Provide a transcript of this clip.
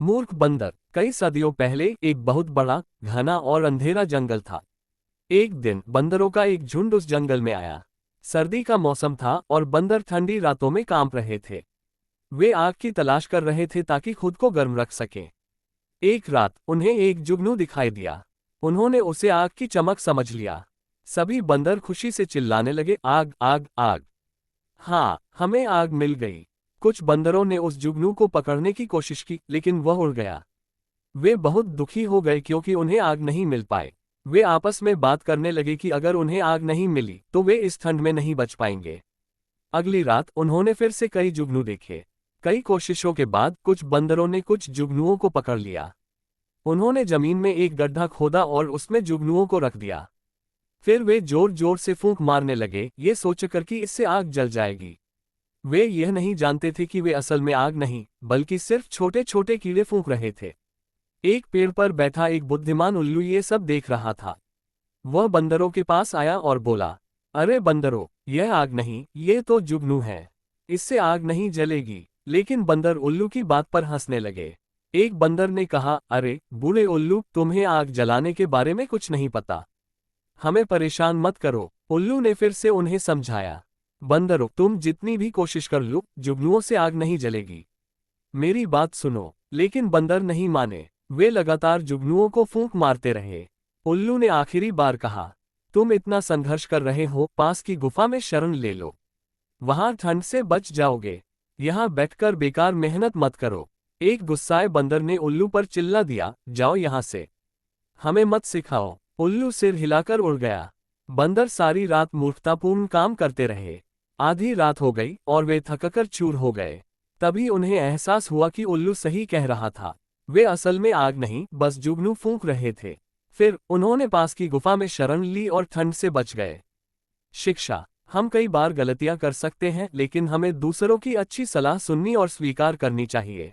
मूर्ख बंदर। कई सदियों पहले एक बहुत बड़ा, घना और अंधेरा जंगल था। एक दिन बंदरों का एक झुंड उस जंगल में आया। सर्दी का मौसम था और बंदर ठंडी रातों में कांप रहे थे। वे आग की तलाश कर रहे थे ताकि खुद को गर्म रख सकें। एक रात उन्हें एक जुगनू दिखाई दिया। उन्होंने उसे आग की चमक समझ लिया। सभी बंदर खुशी से चिल्लाने लगे, आग आग आग। हाँ, हमें आग मिल गई। कुछ बंदरों ने उस जुगनू को पकड़ने की कोशिश की, लेकिन वह उड़ गया। वे बहुत दुखी हो गए क्योंकि उन्हें आग नहीं मिल पाए। वे आपस में बात करने लगे कि अगर उन्हें आग नहीं मिली तो वे इस ठंड में नहीं बच पाएंगे। अगली रात उन्होंने फिर से कई जुगनू देखे। कई कोशिशों के बाद कुछ बंदरों ने कुछ जुगनुओं को पकड़ लिया। उन्होंने जमीन में एक गड्ढा खोदा और उसमें जुगनुओं को रख दिया। फिर वे जोर जोर से फूंक मारने लगे, ये सोचकर कि इससे आग जल जाएगी। वे यह नहीं जानते थे कि वे असल में आग नहीं, बल्कि सिर्फ छोटे छोटे कीड़े फूंक रहे थे। एक पेड़ पर बैठा एक बुद्धिमान उल्लू ये सब देख रहा था। वह बंदरों के पास आया और बोला, अरे बंदरों, यह आग नहीं, ये तो जुगनू है। इससे आग नहीं जलेगी। लेकिन बंदर उल्लू की बात पर हंसने लगे। एक बंदर ने कहा, अरे बूढ़े उल्लू, तुम्हें आग जलाने के बारे में कुछ नहीं पता। हमें परेशान मत करो। उल्लू ने फिर से उन्हें समझाया, बंदरों, तुम जितनी भी कोशिश कर लो, जुगनुओं से आग नहीं जलेगी। मेरी बात सुनो। लेकिन बंदर नहीं माने। वे लगातार जुगनुओं को फूंक मारते रहे। उल्लू ने आखिरी बार कहा, तुम इतना संघर्ष कर रहे हो, पास की गुफा में शरण ले लो। वहां ठंड से बच जाओगे। यहां बैठकर बेकार मेहनत मत करो। एक गुस्साए बंदर ने उल्लू पर चिल्ला दिया, जाओ यहां से। हमें मत सिखाओ। उल्लू सिर हिलाकर उड़ गया। बंदर सारी रात मूर्खतापूर्ण काम करते रहे। आधी रात हो गई और वे थककर चूर हो गए। तभी उन्हें एहसास हुआ कि उल्लू सही कह रहा था। वे असल में आग नहीं, बस जुगनू फूंक रहे थे। फिर उन्होंने पास की गुफा में शरण ली और ठंड से बच गए। शिक्षा। हम कई बार गलतियां कर सकते हैं, लेकिन हमें दूसरों की अच्छी सलाह सुननी और स्वीकार करनी चाहिए।